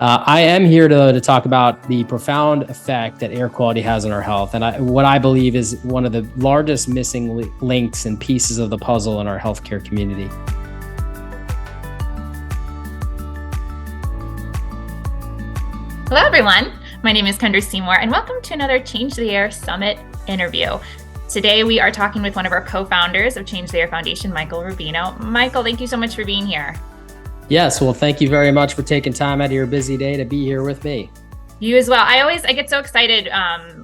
I am here to talk about the profound effect that air quality has on our health, and what I believe is one of the largest missing links and pieces of the puzzle in our healthcare community. Hello, everyone. My name is Kendra Seymour, and welcome to another Change the Air Summit interview. Today, we are talking with one of our co-founders of Change the Air Foundation, Michael Rubino. Michael, thank you so much for being here. Yes, well, thank you very much for taking time out of your busy day to be here with me. You as well. I get so excited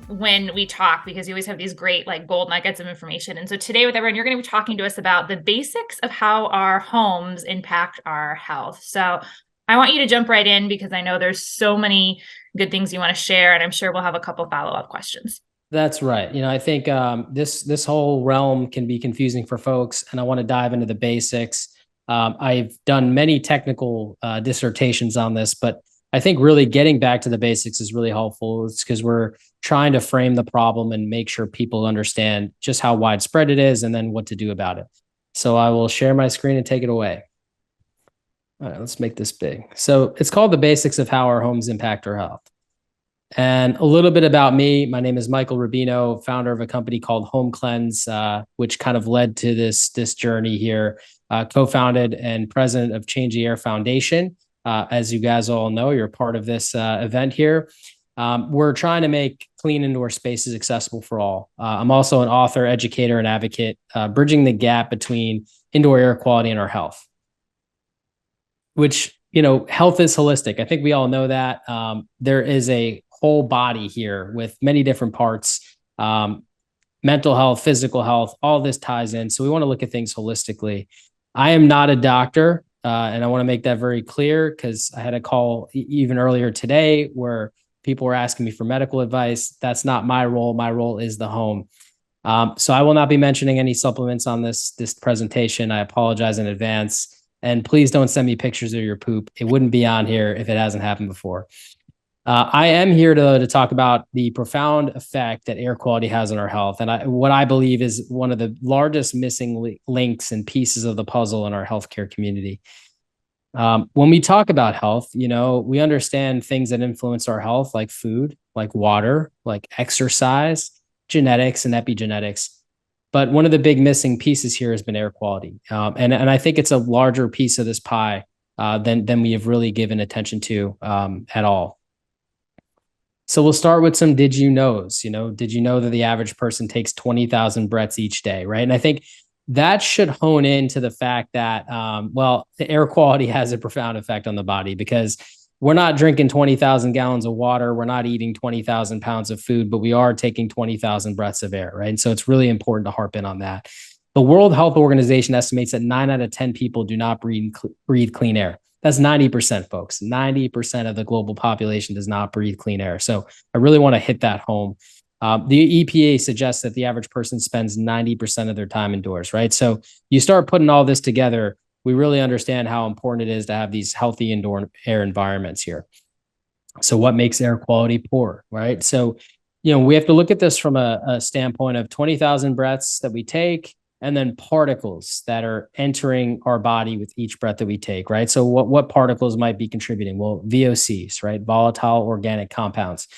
when we talk because you always have these great gold nuggets of information. And so today with everyone, you're going to be talking to us about the basics of how our homes impact our health. So I want you to jump right in because I know there's so many good things you want to share, and I'm sure we'll have a couple follow-up questions. That's right. I think this whole realm can be confusing for folks, and I want to dive into the basics. I've done many technical dissertations on this, but I think really getting back to the basics is really helpful. It's because we're trying to frame the problem and make sure people understand just how widespread it is and then what to do about it. So I will share my screen and take it away. All right, let's make this big. So it's called The Basics of How Our Homes Impact Our Health. And a little bit about me. My name is Michael Rubino, founder of a company called Home Cleanse, which kind of led to this journey here. Co-founded and president of Change the Air Foundation. As you guys all know, you're part of this event here. We're trying to make clean indoor spaces accessible for all. I'm also an author, educator, and advocate, bridging the gap between indoor air quality and our health. Which, health is holistic. I think we all know that. There is a whole body here with many different parts. Mental health, physical health, all this ties in. So we want to look at things holistically. I am not a doctor, and I want to make that very clear because I had a call even earlier today where people were asking me for medical advice. That's not my role. My role is the home. So I will not be mentioning any supplements on this presentation. I apologize in advance. And please don't send me pictures of your poop. It wouldn't be on here if it hasn't happened before. I am here to talk about the profound effect that air quality has on our health, and what I believe is one of the largest missing links and pieces of the puzzle in our healthcare community. When we talk about health, we understand things that influence our health, like food, like water, like exercise, genetics, and epigenetics. But one of the big missing pieces here has been air quality, and I think it's a larger piece of this pie than we have really given attention to at all. So we'll start with some did you knows. Did you know that the average person takes 20,000 breaths each day, right? And I think that should hone into the fact that, the air quality has a profound effect on the body because we're not drinking 20,000 gallons of water. We're not eating 20,000 pounds of food, but we are taking 20,000 breaths of air, right? And so it's really important to harp in on that. The World Health Organization estimates that 9 out of 10 people do not breathe clean air. That's 90%, folks. 90% of the global population does not breathe clean air. So I really want to hit that home. The EPA suggests that the average person spends 90% of their time indoors, right? So you start putting all this together, we really understand how important it is to have these healthy indoor air environments here. So what makes air quality poor, right? So, we have to look at this from a standpoint of 20,000 breaths that we take, and then particles that are entering our body with each breath that we take, right? So what particles might be contributing? Well, VOCs, right? Volatile organic compounds.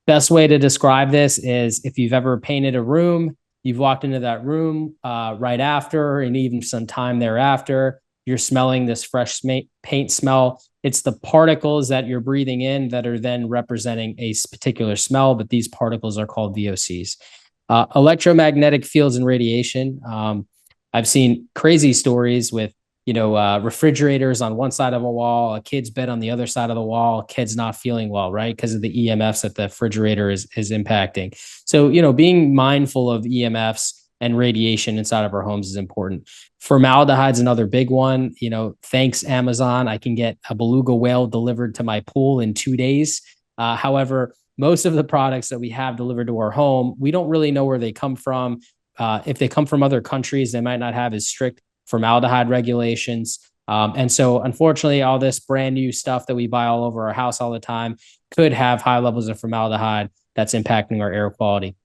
Best way to describe this is if you've ever painted a room, you've walked into that room right after, and even some time thereafter, you're smelling this fresh paint smell. It's the particles that you're breathing in that are then representing a particular smell, but these particles are called VOCs. Electromagnetic fields and radiation. I've seen crazy stories with, refrigerators on one side of a wall, a kid's bed on the other side of the wall, kids not feeling well, right? Because of the EMFs that the refrigerator is impacting. So, being mindful of EMFs and radiation inside of our homes is important. Formaldehyde is another big one. Thanks Amazon, I can get a beluga whale delivered to my pool in 2 days. However, most of the products that we have delivered to our home, we don't really know where they come from. If they come from other countries, they might not have as strict formaldehyde regulations. And so unfortunately, all this brand new stuff that we buy all over our house all the time could have high levels of formaldehyde that's impacting our air quality.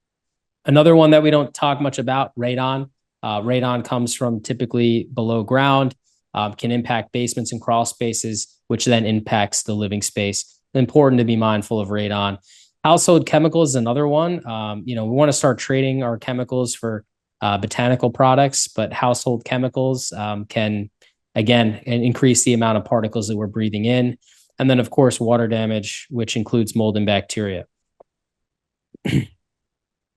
Another one that we don't talk much about, radon. Radon comes from typically below ground, can impact basements and crawl spaces, which then impacts the living space. important to be mindful of radon. Household chemicals is another one. We want to start trading our chemicals for botanical products, but household chemicals can, again, increase the amount of particles that we're breathing in. And then, of course, water damage, which includes mold and bacteria.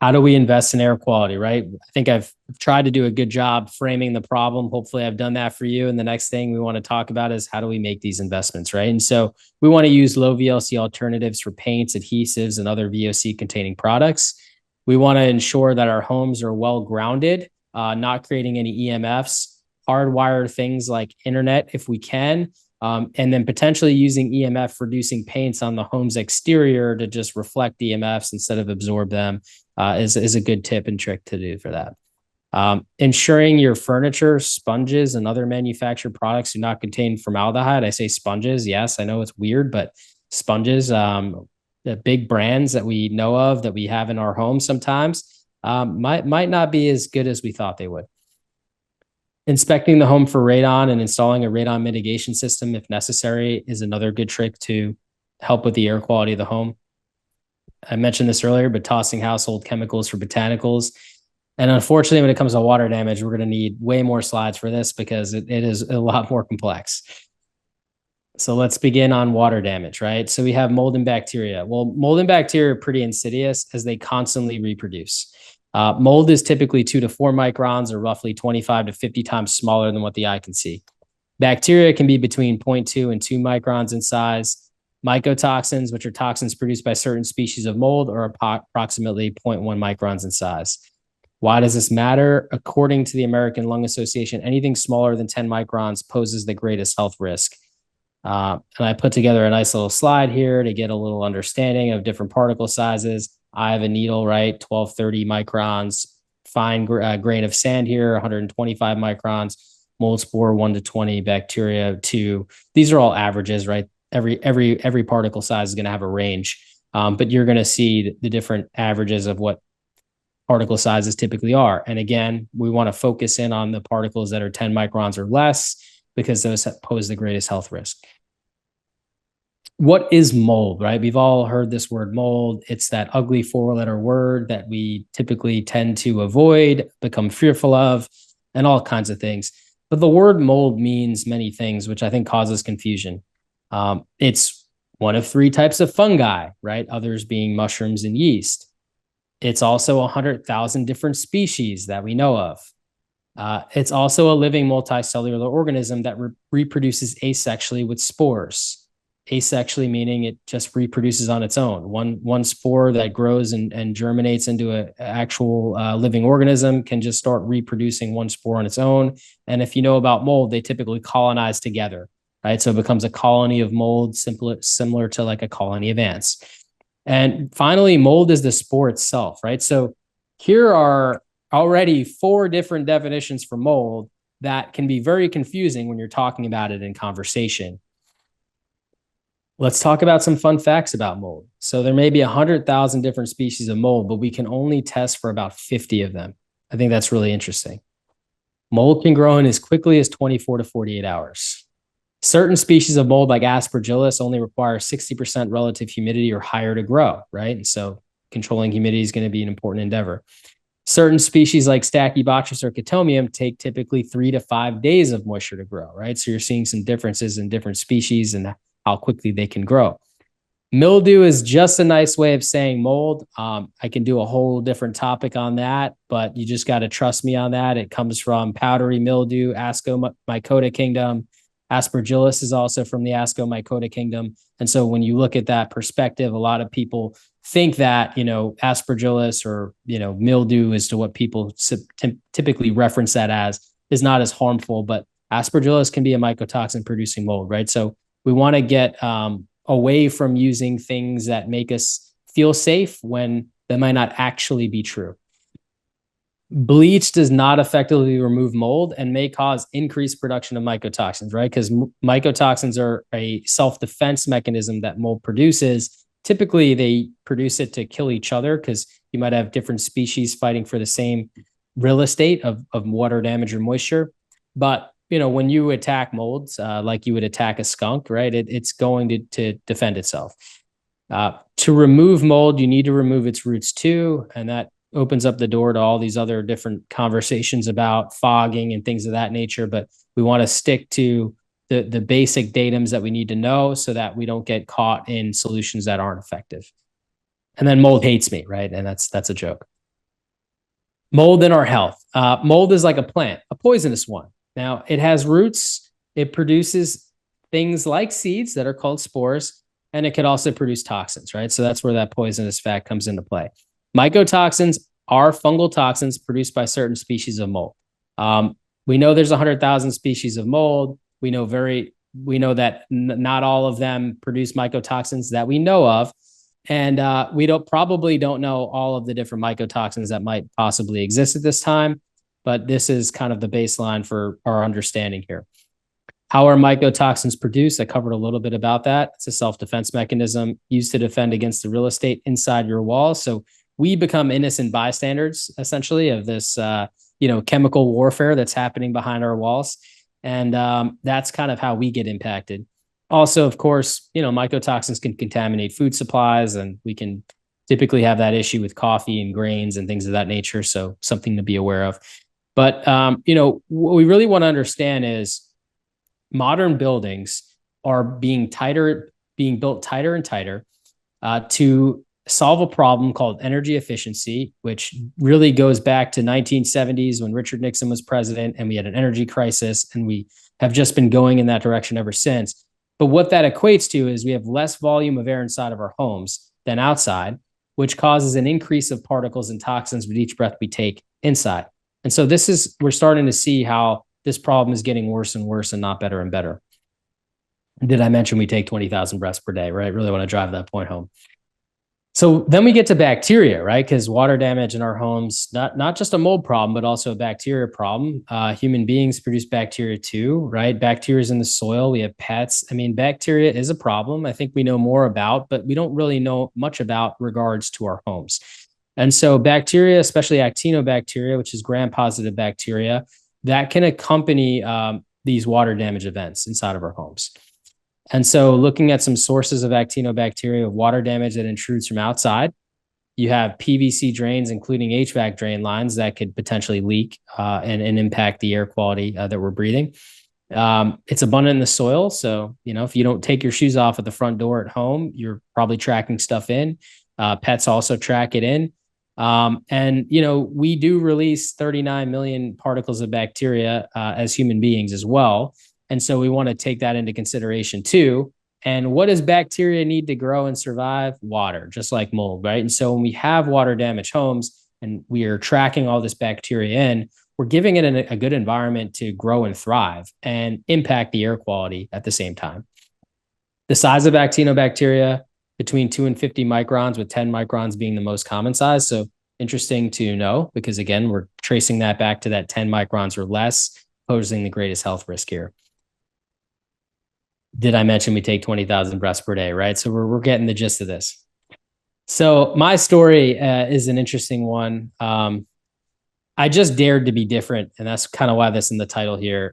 How do we invest in air quality, right? I think I've tried to do a good job framing the problem. Hopefully I've done that for you. And the next thing we want to talk about is how do we make these investments, right? And so we want to use low VOC alternatives for paints, adhesives, and other VOC containing products. We want to ensure that our homes are well grounded, not creating any EMFs, hardwire things like internet if we can, and then potentially using EMF reducing paints on the home's exterior to just reflect EMFs instead of absorb them. Is a good tip and trick to do for that. Ensuring your furniture, sponges, and other manufactured products do not contain formaldehyde. I say sponges. Yes, I know it's weird, but sponges, the big brands that we know of that we have in our home sometimes might not be as good as we thought they would. Inspecting the home for radon and installing a radon mitigation system if necessary is another good trick to help with the air quality of the home. I mentioned this earlier, but tossing household chemicals for botanicals. And unfortunately, when it comes to water damage, we're going to need way more slides for this because it is a lot more complex. So let's begin on water damage, right? So we have mold and bacteria. Well, mold and bacteria are pretty insidious as they constantly reproduce. Mold is typically 2 to 4 microns or roughly 25 to 50 times smaller than what the eye can see. Bacteria can be between 0.2 and 2 microns in size. Mycotoxins, which are toxins produced by certain species of mold, are approximately 0.1 microns in size. Why does this matter? According to the American Lung Association, anything smaller than 10 microns poses the greatest health risk. And I put together a nice little slide here to get a little understanding of different particle sizes. I have a needle, right? 1230 microns, fine grain of sand here, 125 microns, mold spore 1 to 20, bacteria 2. These are all averages, right? Every particle size is going to have a range, but you're going to see the different averages of what particle sizes typically are. And again, we want to focus in on the particles that are 10 microns or less because those pose the greatest health risk. What is mold, right? We've all heard this word mold. It's that ugly 4-letter word that we typically tend to avoid, become fearful of, and all kinds of things. But the word mold means many things, which I think causes confusion. It's one of 3 types of fungi, right? Others being mushrooms and yeast. It's also 100,000 different species that we know of. It's also a living multicellular organism that reproduces asexually with spores. Asexually meaning it just reproduces on its own. One spore that grows and germinates into an actual living organism can just start reproducing one spore on its own. And if you know about mold, they typically colonize together. Right. So it becomes a colony of mold, similar to like a colony of ants. And finally, mold is the spore itself. Right. So here are already 4 different definitions for mold that can be very confusing when you're talking about it in conversation. Let's talk about some fun facts about mold. So there may be 100,000 different species of mold, but we can only test for about 50 of them. I think that's really interesting. Mold can grow in as quickly as 24 to 48 hours. Certain species of mold, like Aspergillus, only require 60% relative humidity or higher to grow, right? And so controlling humidity is going to be an important endeavor. Certain species like Stachybotrys or Chaetomium take typically 3 to 5 days of moisture to grow, right? So you're seeing some differences in different species and how quickly they can grow. Mildew is just a nice way of saying mold. I can do a whole different topic on that, but you just got to trust me on that. It comes from powdery mildew, Ascomycota kingdom. Aspergillus is also from the Ascomycota kingdom. And so when you look at that perspective, a lot of people think that, Aspergillus or, mildew as to what people typically reference that as is not as harmful, but Aspergillus can be a mycotoxin producing mold, right? So we want to get away from using things that make us feel safe when that might not actually be true. Bleach does not effectively remove mold and may cause increased production of mycotoxins, right? Because mycotoxins are a self-defense mechanism that mold produces. Typically, they produce it to kill each other because you might have different species fighting for the same real estate of water damage or moisture. But when you attack molds, like you would attack a skunk, right? It's going to defend itself. To remove mold, you need to remove its roots too, and that opens up the door to all these other different conversations about fogging and things of that nature. But we want to stick to the basic datums that we need to know so that we don't get caught in solutions that aren't effective. And then mold hates me, right? And that's a joke. Mold in our health. Mold is like a plant, a poisonous one. Now, it has roots. It produces things like seeds that are called spores, and it could also produce toxins, right? So that's where that poisonous fact comes into play. Mycotoxins are fungal toxins produced by certain species of mold. We know there's 100,000 species of mold. We know that not all of them produce mycotoxins that we know of. And we probably don't know all of the different mycotoxins that might possibly exist at this time, but this is kind of the baseline for our understanding here. How are mycotoxins produced? I covered a little bit about that. It's a self-defense mechanism used to defend against the real estate inside your walls. So we become innocent bystanders, essentially, of this chemical warfare that's happening behind our walls. And that's kind of how we get impacted. Also, of course, mycotoxins can contaminate food supplies, and we can typically have that issue with coffee and grains and things of that nature. So something to be aware of. But, what we really want to understand is modern buildings are being built tighter and tighter to solve a problem called energy efficiency, which really goes back to 1970s when Richard Nixon was president and we had an energy crisis, and we have just been going in that direction ever since. But what that equates to is we have less volume of air inside of our homes than outside, which causes an increase of particles and toxins with each breath we take inside. And so we're starting to see how this problem is getting worse and worse and not better and better. Did I mention we take 20,000 breaths per day, right? Really want to drive that point home. So then we get to bacteria, right? Because water damage in our homes, not just a mold problem, but also a bacteria problem. Human beings produce bacteria too, right? Bacteria is in the soil. We have pets. I mean, bacteria is a problem. I think we know more about, but we don't really know much about regards to our homes. And so bacteria, especially actinobacteria, which is gram-positive bacteria, that can accompany these water damage events inside of our homes. And so looking at some sources of actinobacteria, of water damage that intrudes from outside, you have PVC drains, including HVAC drain lines that could potentially leak and impact the air quality that we're breathing. It's abundant in the soil. So, if you don't take your shoes off at the front door at home, you're probably tracking stuff in. Pets also track it in. We do release 39 million particles of bacteria as human beings as well. And so we want to take that into consideration too. And what does bacteria need to grow and survive? Water, just like mold, right? And so when we have water damaged homes and we are tracking all this bacteria in, we're giving it a good environment to grow and thrive and impact the air quality at the same time. The size of actinobacteria, between 2 and 50 microns, with 10 microns being the most common size. So interesting to know, because again, we're tracing that back to that 10 microns or less, posing the greatest health risk here. Did I mention we take 20,000 breaths per day, right? So we're getting the gist of this. So my story is an interesting one. I just dared to be different, and that's kind of why this in the title here.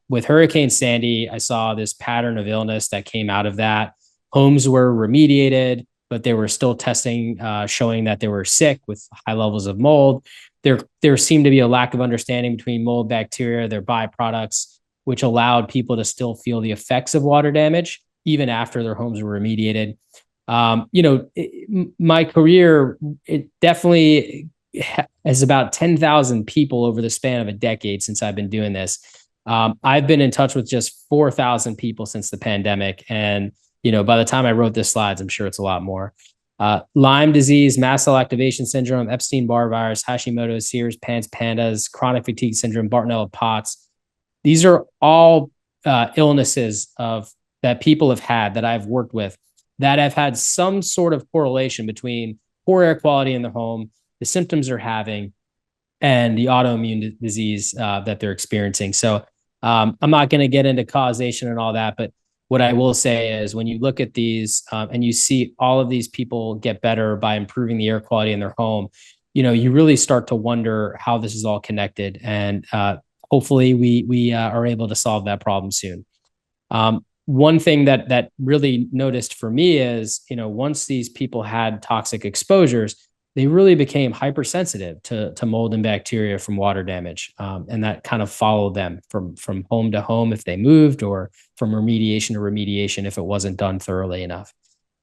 With Hurricane Sandy, I saw this pattern of illness that came out of that. Homes were remediated, but they were still testing, showing that they were sick with high levels of mold. There seemed to be a lack of understanding between mold, bacteria, their byproducts, which allowed people to still feel the effects of water damage even after their homes were remediated. My career, it definitely has about 10,000 people over the span of a decade since I've been doing this. I've been in touch with just 4,000 people since the pandemic. And, by the time I wrote this slides, I'm sure it's a lot more. Lyme disease, mast cell activation syndrome, Epstein-Barr virus, Hashimoto's, Sears, PANS, PANDAS, chronic fatigue syndrome, Bartonella POTS. These are all illnesses that people have had that I've worked with that have had some sort of correlation between poor air quality in the home, the symptoms they're having, and the autoimmune disease that they're experiencing. So I'm not going to get into causation and all that, but what I will say is when you look at these and you see all of these people get better by improving the air quality in their home, you really start to wonder how this is all connected. And hopefully we are able to solve that problem soon. One thing that really noticed for me is, once these people had toxic exposures, they really became hypersensitive to mold and bacteria from water damage, and that kind of followed them from home to home if they moved, or from remediation to remediation if it wasn't done thoroughly enough.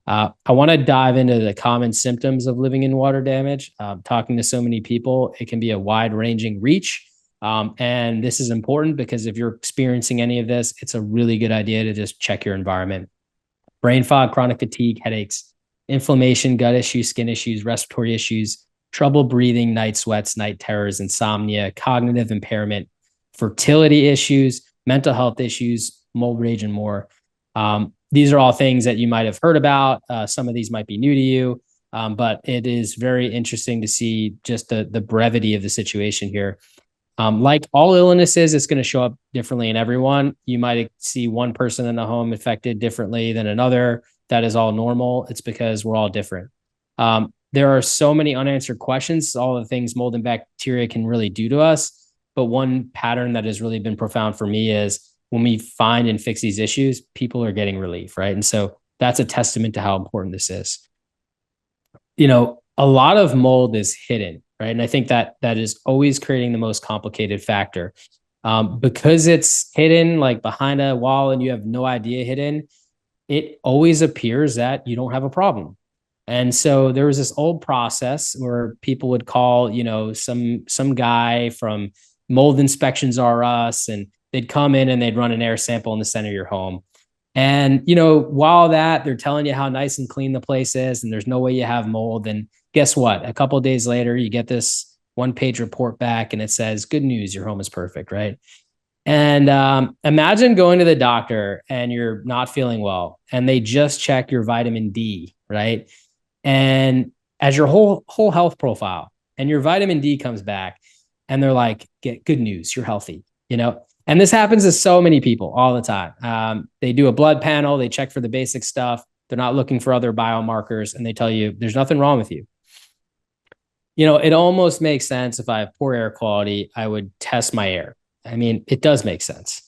I want to dive into the common symptoms of living in water damage. Talking to so many people, it can be a wide-ranging reach. And this is important because if you're experiencing any of this, it's a really good idea to just check your environment. Brain fog, chronic fatigue, headaches, inflammation, gut issues, skin issues, respiratory issues, trouble breathing, night sweats, night terrors, insomnia, cognitive impairment, fertility issues, mental health issues, mold rage, and more. These are all things that you might have heard about. Some of these might be new to you, but it is very interesting to see just the brevity of the situation here. Like all illnesses, it's going to show up differently in everyone. You might see one person in the home affected differently than another. That is all normal. It's because we're all different. There are so many unanswered questions, all the things mold and bacteria can really do to us. But one pattern that has really been profound for me is when we find and fix these issues, people are getting relief, right? And so that's a testament to how important this is. A lot of mold is hidden, right? And I think that is always creating the most complicated factor. Because it's hidden like behind a wall and you have no idea hidden, it always appears that you don't have a problem. And so there was this old process where people would call, some guy from Mold Inspections R Us, and they'd come in and they'd run an air sample in the center of your home. And, while they're telling you how nice and clean the place is and there's no way you have mold. And guess what? A couple of days later, you get this 1-page report back and it says, good news, your home is perfect, right? And imagine going to the doctor and you're not feeling well and they just check your vitamin D, right? And as your whole health profile, and your vitamin D comes back and they're like, get good news, you're healthy, And this happens to so many people all the time. They do a blood panel, they check for the basic stuff. They're not looking for other biomarkers, and they tell you there's nothing wrong with you. It almost makes sense. If I have poor air quality, I would test my air. I mean, it does make sense.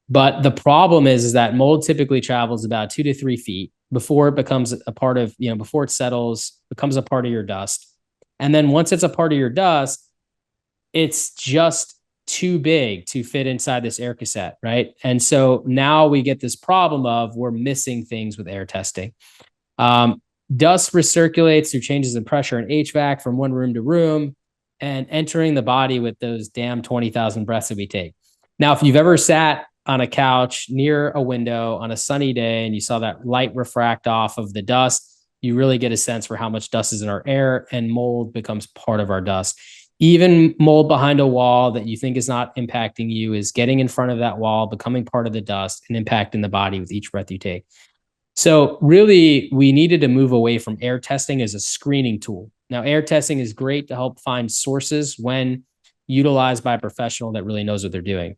But the problem is that mold typically travels about 2 to 3 feet before it becomes a part of, before it settles, becomes a part of your dust. And then once it's a part of your dust, it's just too big to fit inside this air cassette, right? And so now we get this problem of we're missing things with air testing. Dust recirculates through changes in pressure and HVAC from one room to room and entering the body with those damn 20,000 breaths that we take. Now, if you've ever sat on a couch near a window on a sunny day and you saw that light refract off of the dust, you really get a sense for how much dust is in our air, and mold becomes part of our dust. Even mold behind a wall that you think is not impacting you is getting in front of that wall, becoming part of the dust, and impacting the body with each breath you take. So really, we needed to move away from air testing as a screening tool. Now, air testing is great to help find sources when utilized by a professional that really knows what they're doing.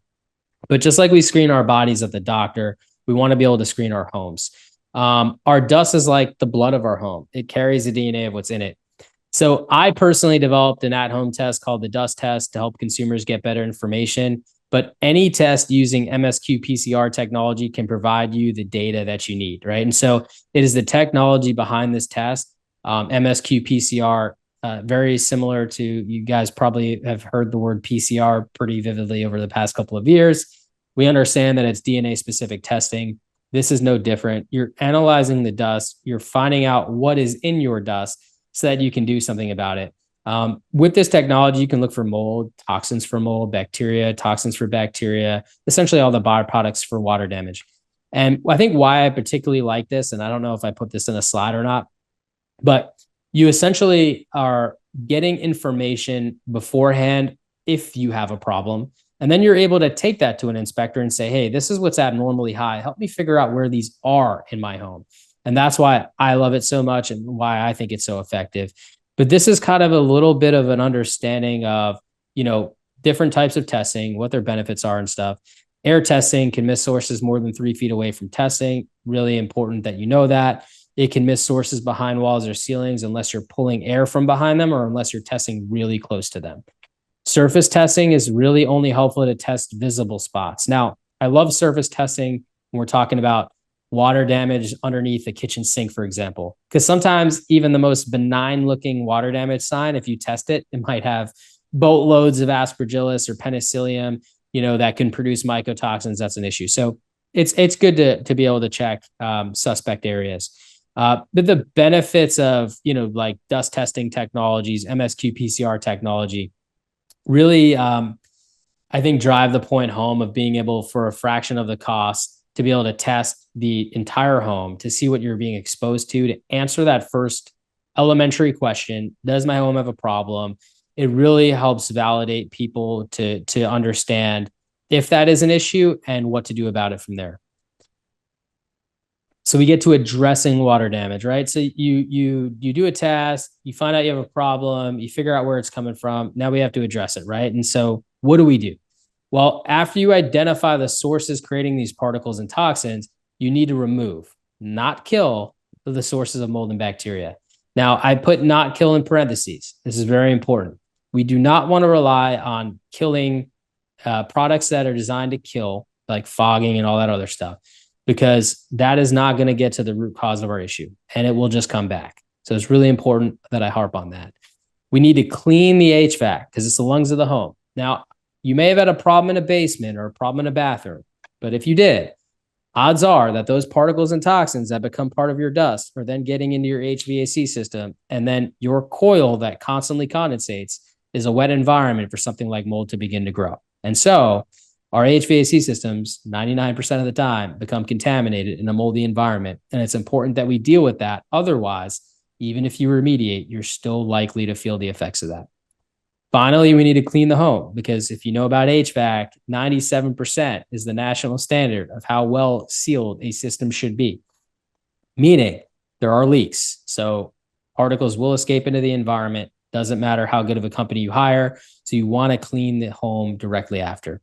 But just like we screen our bodies at the doctor, we want to be able to screen our homes. Our dust is like the blood of our home. It carries the DNA of what's in it. So I personally developed an at-home test called the dust test to help consumers get better information. But any test using MSQ PCR technology can provide you the data that you need, right? And so it is the technology behind this test, MSQ PCR, very similar to, you guys probably have heard the word PCR pretty vividly over the past couple of years. We understand that it's DNA-specific testing. This is no different. You're analyzing the dust. You're finding out what is in your dust so that you can do something about it. With this technology, you can look for mold, toxins for mold, bacteria, toxins for bacteria, essentially all the byproducts for water damage. And I think why I particularly like this, and I don't know if I put this in a slide or not, but you essentially are getting information beforehand if you have a problem. And then you're able to take that to an inspector and say, hey, this is what's abnormally high. Help me figure out where these are in my home. And that's why I love it so much and why I think it's so effective. But this is kind of a little bit of an understanding of, different types of testing, what their benefits are and stuff. Air testing can miss sources more than 3 feet away from testing. Really important that you know that. It can miss sources behind walls or ceilings unless you're pulling air from behind them or unless you're testing really close to them. Surface testing is really only helpful to test visible spots. Now, I love surface testing when we're talking about water damage underneath a kitchen sink, for example, because sometimes even the most benign looking water damage sign, if you test it, it might have boatloads of aspergillus or penicillium, that can produce mycotoxins. That's an issue. So it's good to be able to check suspect areas. But the benefits of, like dust testing technologies, MSQ PCR technology, really, I think, drive the point home of being able, for a fraction of the cost, to be able to test the entire home to see what you're being exposed to answer that first elementary question: does my home have a problem? It really helps validate people to understand if that is an issue and what to do about it from there. So we get to addressing water damage, right? So you do a test, you find out you have a problem, you figure out where it's coming from. Now we have to address it, right? And so what do we do? Well, after you identify the sources creating these particles and toxins, you need to remove, not kill, the sources of mold and bacteria. Now, I put not kill in parentheses. This is very important. We do not want to rely on killing products that are designed to kill, like fogging and all that other stuff, because that is not going to get to the root cause of our issue, and it will just come back. So it's really important that I harp on that. We need to clean the HVAC because it's the lungs of the home. Now, you may have had a problem in a basement or a problem in a bathroom, but if you did, odds are that those particles and toxins that become part of your dust are then getting into your HVAC system, and then your coil that constantly condensates is a wet environment for something like mold to begin to grow. And so our HVAC systems, 99% of the time, become contaminated in a moldy environment. And it's important that we deal with that. Otherwise, even if you remediate, you're still likely to feel the effects of that. Finally, we need to clean the home, because if you know about HVAC, 97% is the national standard of how well sealed a system should be, meaning there are leaks. So particles will escape into the environment. Doesn't matter how good of a company you hire. So you want to clean the home directly after.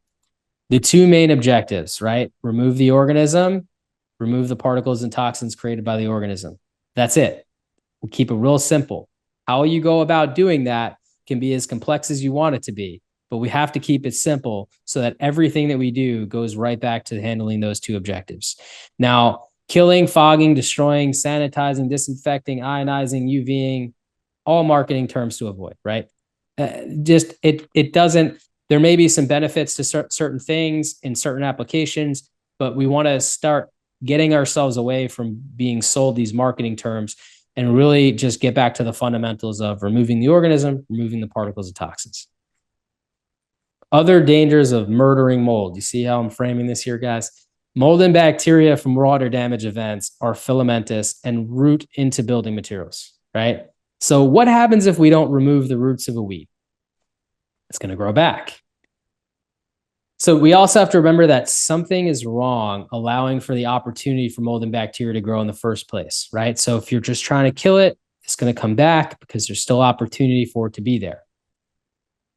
The two main objectives, right? Remove the organism, remove the particles and toxins created by the organism. That's it. We'll keep it real simple. How you go about doing that can be as complex as you want it to be, but we have to keep it simple so that everything that we do goes right back to handling those two objectives. Now, killing, fogging, destroying, sanitizing, disinfecting, ionizing, UVing, all marketing terms to avoid, right? It doesn't. There may be some benefits to certain things in certain applications, but we want to start getting ourselves away from being sold these marketing terms and really just get back to the fundamentals of removing the organism, removing the particles and toxins. Other dangers of murdering mold. You see how I'm framing this here, guys? Mold and bacteria from water damage events are filamentous and root into building materials, right? So what happens if we don't remove the roots of a weed? It's going to grow back. So we also have to remember that something is wrong allowing for the opportunity for mold and bacteria to grow in the first place, right? So if you're just trying to kill it, it's going to come back because there's still opportunity for it to be there.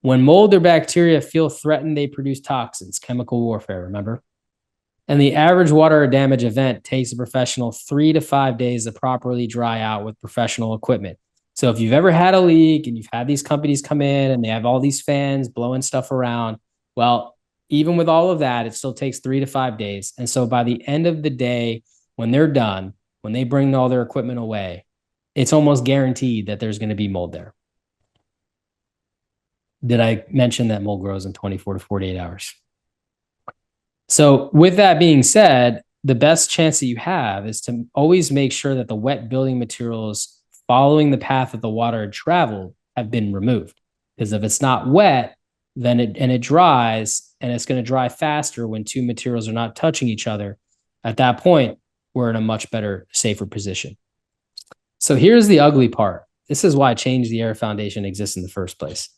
When mold or bacteria feel threatened, they produce toxins, chemical warfare, remember? And the average water damage event takes a professional 3 to 5 days to properly dry out with professional equipment. So if you've ever had a leak and you've had these companies come in and they have all these fans blowing stuff around, well, even with all of that, it still takes 3 to 5 days. And so by the end of the day, when they're done, when they bring all their equipment away, it's almost guaranteed that there's going to be mold there. Did I mention that mold grows in 24 to 48 hours? So with that being said, the best chance that you have is to always make sure that the wet building materials following the path that the water had traveled have been removed. Because if it's not wet, then it dries, and it's going to dry faster when two materials are not touching each other. At that point, we're in a much better, safer position. So here's the ugly part. This is why Change the Air Foundation exists in the first place.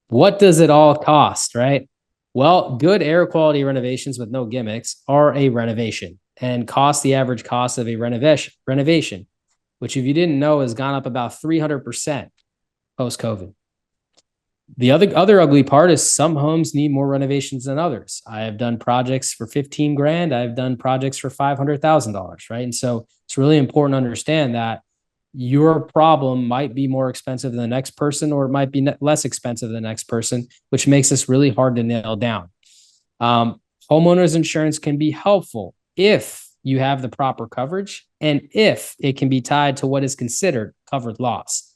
What does it all cost, right? Well, good air quality renovations with no gimmicks are a renovation and cost the average cost of a renovation, which, if you didn't know, has gone up about 300% post-COVID. The other ugly part is some homes need more renovations than others. I have done projects for 15 grand. I've done projects for $500,000, right? And so it's really important to understand that your problem might be more expensive than the next person, or it might be less expensive than the next person, which makes this really hard to nail down. Homeowners insurance can be helpful if you have the proper coverage and if it can be tied to what is considered covered loss,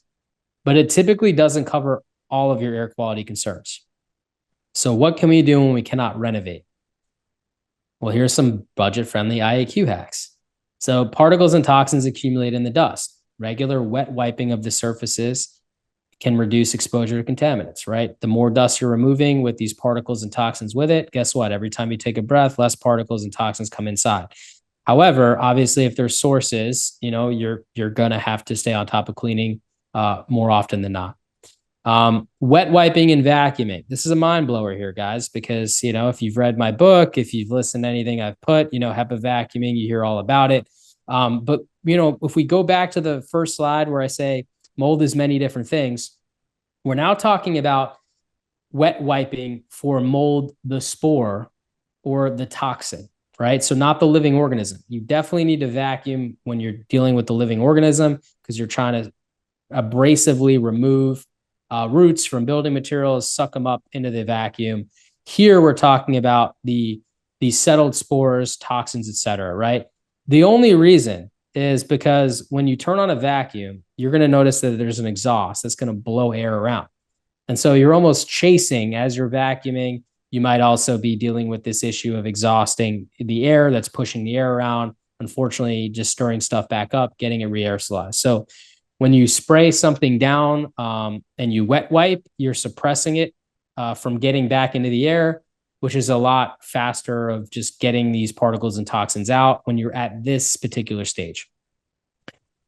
but it typically doesn't cover all of your air quality concerns. So what can we do when we cannot renovate? Well, here's some budget-friendly IAQ hacks. So particles and toxins accumulate in the dust. Regular wet wiping of the surfaces can reduce exposure to contaminants, right? The more dust you're removing with these particles and toxins with it, guess what? Every time you take a breath, less particles and toxins come inside. However, obviously, if there's sources, you're gonna have to stay on top of cleaning more often than not. Wet wiping and vacuuming. This is a mind blower here, guys, because, if you've read my book, if you've listened to anything I've put, HEPA vacuuming, you hear all about it. But, if we go back to the first slide where I say mold is many different things, we're now talking about wet wiping for mold, the spore or the toxin, right? So not the living organism. You definitely need to vacuum when you're dealing with the living organism because you're trying to abrasively remove roots from building materials, suck them up into the vacuum. Here we're talking about the settled spores, toxins, et cetera, right? The only reason is because when you turn on a vacuum, you're going to notice that there's an exhaust that's going to blow air around. And so you're almost chasing as you're vacuuming. You might also be dealing with this issue of exhausting the air that's pushing the air around, unfortunately, just stirring stuff back up, getting it re-aerosolized. So when you spray something down and you wet wipe, you're suppressing it from getting back into the air, which is a lot faster of just getting these particles and toxins out when you're at this particular stage.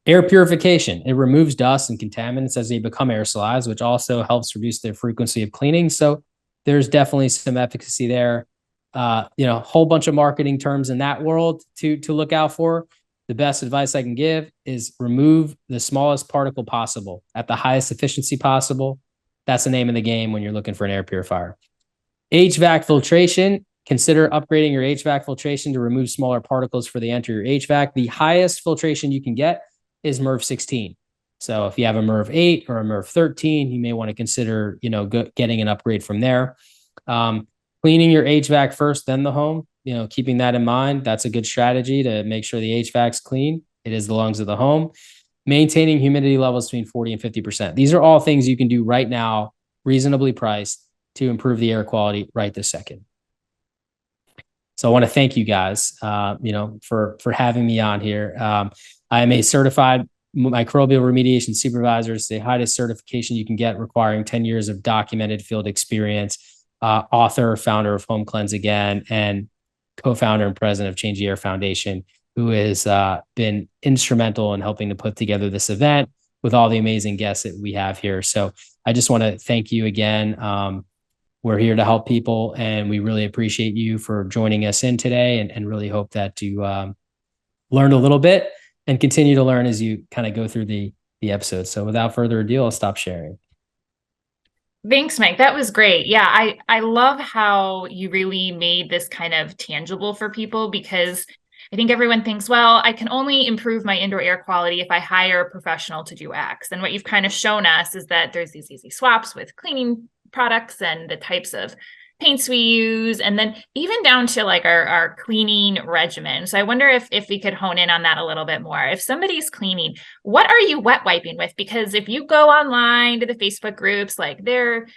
Air purification. It removes dust and contaminants as they become aerosolized, which also helps reduce the frequency of cleaning. So there's definitely some efficacy there. Whole bunch of marketing terms in that world to look out for. The best advice I can give is remove the smallest particle possible at the highest efficiency possible. That's the name of the game when you're looking for an air purifier. HVAC filtration. Consider upgrading your HVAC filtration to remove smaller particles for the enter your HVAC. The highest filtration you can get is MERV 16. So if you have a MERV 8 or a MERV 13, you may want to consider, getting an upgrade from there. Cleaning your HVAC first, then the home. Keeping that in mind, that's a good strategy to make sure the HVAC's clean. It is the lungs of the home. Maintaining humidity levels between 40 and 50%. These are all things you can do right now, reasonably priced, to improve the air quality right this second. So I want to thank you guys, for having me on here. I am a certified microbial remediation supervisor. It's the highest certification you can get, requiring 10 years of documented field experience. Author, founder of Home Cleanse Again, and co-founder and president of Change the Air Foundation, who has been instrumental in helping to put together this event with all the amazing guests that we have here. So I just want to thank you again. We're here to help people, and we really appreciate you for joining us in today, and really hope that you learned a little bit and continue to learn as you kind of go through the episode. So without further ado, I'll stop sharing. Thanks, Mike. That was great. Yeah, I love how you really made this kind of tangible for people, because I think everyone thinks, well, I can only improve my indoor air quality if I hire a professional to do X. And what you've kind of shown us is that there's these easy swaps with cleaning products and the types of paints we use, and then even down to like our cleaning regimen. So I wonder if we could hone in on that a little bit more. If somebody's cleaning, what are you wet wiping with? Because if you go online to the Facebook groups, like there's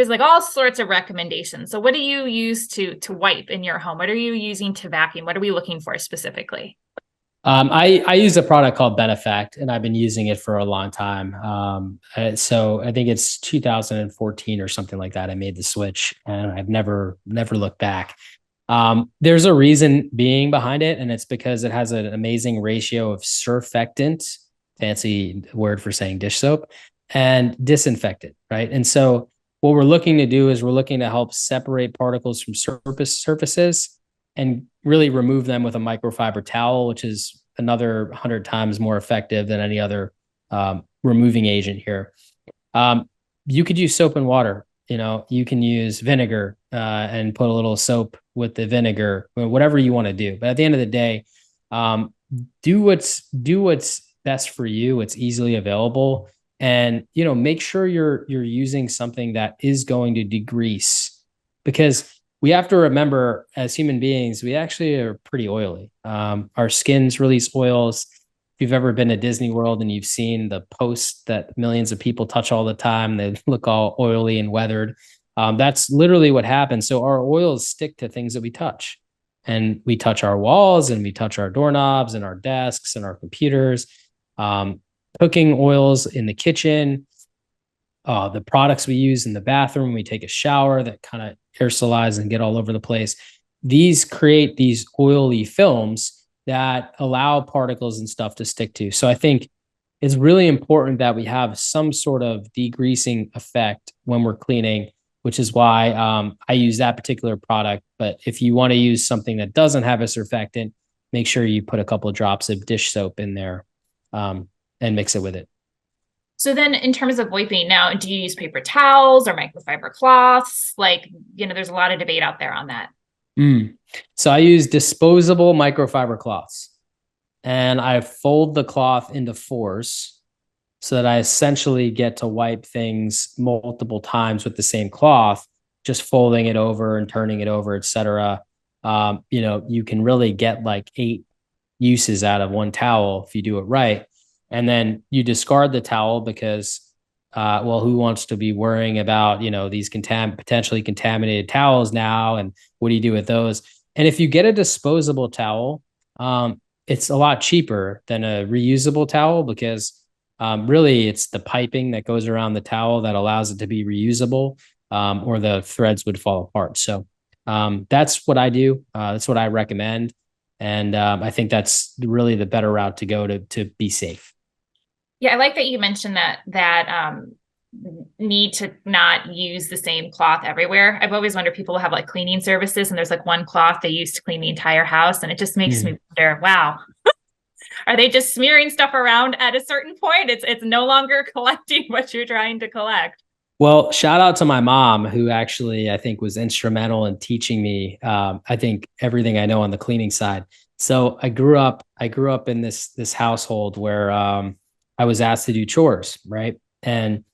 like all sorts of recommendations. So what do you use to wipe in your home? What are you using to vacuum? What are we looking for specifically? I use a product called Benefact, and I've been using it for a long time. So I think it's 2014 or something like that. I made the switch, and I've never looked back. There's a reason being behind it, and it's because it has an amazing ratio of surfactant, fancy word for saying dish soap, and disinfectant, right? And so what we're looking to do is we're looking to help separate particles from surfaces and really remove them with a microfiber towel, which is another 100 times more effective than any other removing agent here. You could use soap and water. You can use vinegar and put a little soap with the vinegar, whatever you want to do. But at the end of the day, do what's best for you. It's easily available. And, make sure you're using something that is going to degrease, because we have to remember, as human beings, we actually are pretty oily. Our skins release oils. If you've ever been to Disney World and you've seen the posts that millions of people touch all the time, they look all oily and weathered. That's literally what happens. So our oils stick to things that we touch, and we touch our walls and we touch our doorknobs and our desks and our computers. Um, Cooking oils in the kitchen, the products we use in the bathroom when we take a shower that kind of aerosolize and get all over the place. These create these oily films that allow particles and stuff to stick to. So I think it's really important that we have some sort of degreasing effect when we're cleaning, which is why I use that particular product. But if you want to use something that doesn't have a surfactant, make sure you put a couple of drops of dish soap in there, and mix it with it. So then in terms of wiping now, do you use paper towels or microfiber cloths? Like, there's a lot of debate out there on that. So I use disposable microfiber cloths, and I fold the cloth into fours so that I essentially get to wipe things multiple times with the same cloth, just folding it over and turning it over, etc. You can really get like 8 uses out of one towel if you do it right. And then you discard the towel because, well, who wants to be worrying about, these potentially contaminated towels now? And what do you do with those? And if you get a disposable towel, it's a lot cheaper than a reusable towel, because really it's the piping that goes around the towel that allows it to be reusable, or the threads would fall apart. So that's what I do. That's what I recommend. And I think that's really the better route to go to be safe. Yeah, I like that you mentioned that need to not use the same cloth everywhere. I've always wondered, people have like cleaning services and there's like one cloth they use to clean the entire house, and it just makes me wonder, wow, are they just smearing stuff around at a certain point? It's no longer collecting what you're trying to collect. Well, shout out to my mom, who actually I think was instrumental in teaching me, I think, everything I know on the cleaning side. So I grew up in this household where I was asked to do chores, right? And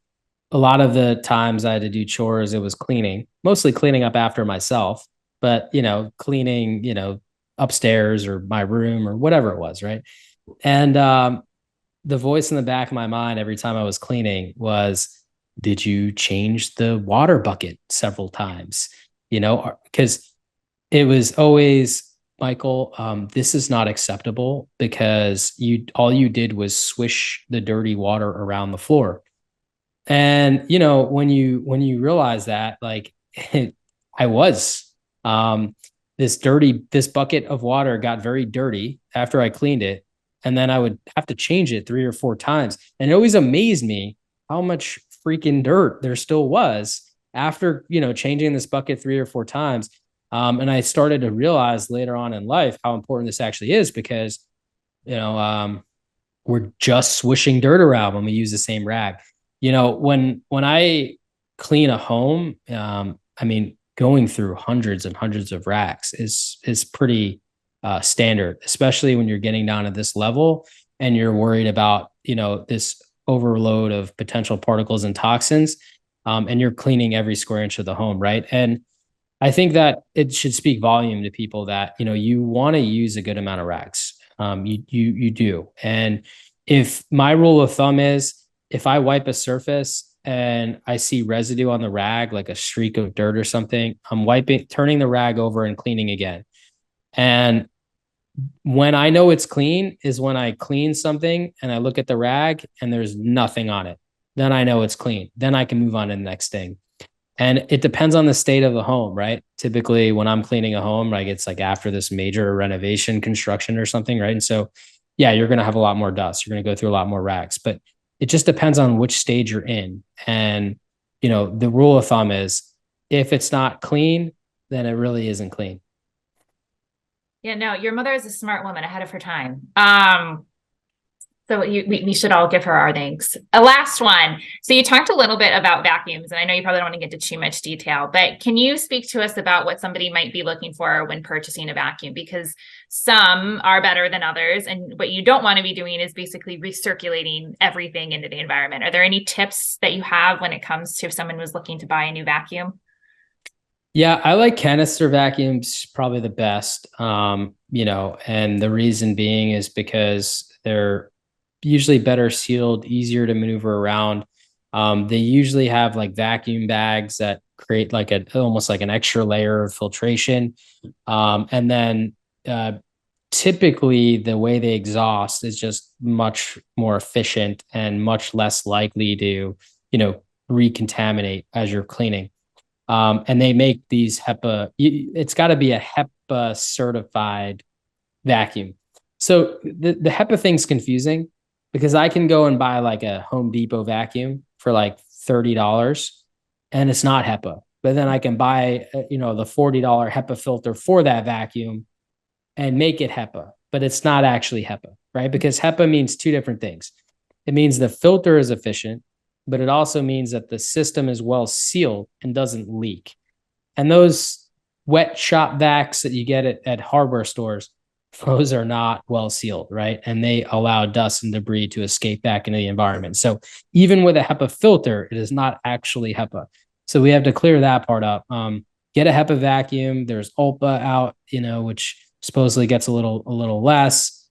a lot of the times I had to do chores, it was cleaning, mostly cleaning up after myself, but cleaning, upstairs or my room or whatever it was, right? And the voice in the back of my mind every time I was cleaning was, did you change the water bucket several times? Because it was always, Michael, this is not acceptable, because all you did was swish the dirty water around the floor. And when you realize that, like, I was, this bucket of water got very dirty after I cleaned it, and then I would have to change it 3 or 4 times, and it always amazed me how much freaking dirt there still was after changing this bucket 3 or 4 times. And I started to realize later on in life how important this actually is, because you know we're just swishing dirt around when we use the same rag. When I clean a home, I mean, going through hundreds and hundreds of racks is pretty standard, especially when you're getting down to this level and you're worried about this overload of potential particles and toxins, and you're cleaning every square inch of the home, right? And I think that it should speak volume to people that you want to use a good amount of racks. You do. And if my rule of thumb is, if I wipe a surface and I see residue on the rag, like a streak of dirt or something, I'm turning the rag over and cleaning again. And when I know it's clean is when I clean something and I look at the rag and there's nothing on it. Then I know it's clean. Then I can move on to the next thing. And it depends on the state of the home, right? Typically, when I'm cleaning a home, like, it's like after this major renovation construction or something, right? And so, yeah, you're going to have a lot more dust. You're going to go through a lot more rags, but it just depends on which stage you're in. And, the rule of thumb is, if it's not clean, then it really isn't clean. Yeah, no, your mother is a smart woman ahead of her time. So we should all give her our thanks. A last one. So you talked a little bit about vacuums, and I know you probably don't want to get into too much detail, but can you speak to us about what somebody might be looking for when purchasing a vacuum? Because some are better than others, and what you don't want to be doing is basically recirculating everything into the environment. Are there any tips that you have when it comes to if someone was looking to buy a new vacuum? Yeah, I like canister vacuums probably the best. And the reason being is because they're usually better sealed, easier to maneuver around. They usually have like vacuum bags that create like almost like an extra layer of filtration. And then typically the way they exhaust is just much more efficient and much less likely to, recontaminate as you're cleaning. And they make these HEPA, it's got to be a HEPA certified vacuum. So the HEPA thing's confusing because I can go and buy like a Home Depot vacuum for like $30 and it's not HEPA. But then I can buy, the $40 HEPA filter for that vacuum and make it HEPA, but it's not actually HEPA, right? Because HEPA means two different things. It means the filter is efficient, but it also means that the system is well sealed and doesn't leak. And those wet shop vacs that you get at hardware stores, those are not well sealed, right? And they allow dust and debris to escape back into the environment. So even with a HEPA filter, it is not actually HEPA. So we have to clear that part up. Get a HEPA vacuum. There's Ulpa out, which supposedly gets a little less.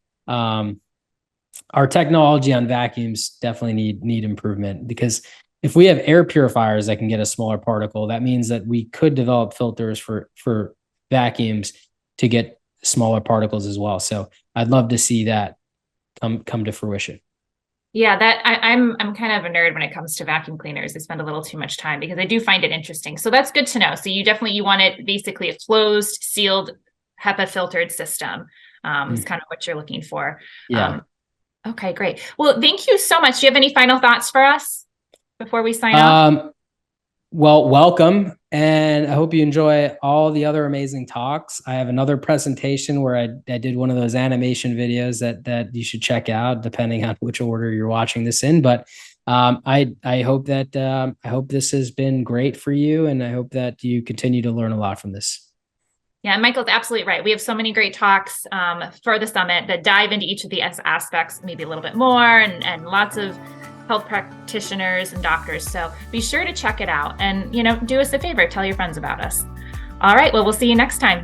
Our technology on vacuums definitely need improvement, because if we have air purifiers that can get a smaller particle, that means that we could develop filters for vacuums to get smaller particles as well. So I'd love to see that come to fruition. Yeah, I'm kind of a nerd when it comes to vacuum cleaners. I spend a little too much time because I do find it interesting. So that's good to know. So you want it basically a closed, sealed, HEPA filtered system. Is kind of what you're looking for. Yeah. Okay, great. Well, thank you so much. Do you have any final thoughts for us before we sign off? Well, welcome. And I hope you enjoy all the other amazing talks. I have another presentation where I did one of those animation videos that you should check out, depending on which order you're watching this in. But I hope that I hope this has been great for you, and I hope that you continue to learn a lot from this. Yeah, Michael's absolutely right. We have so many great talks for the summit that dive into each of the aspects maybe a little bit more, and lots of health practitioners and doctors. So be sure to check it out, and do us a favor, tell your friends about us. All right, well, we'll see you next time.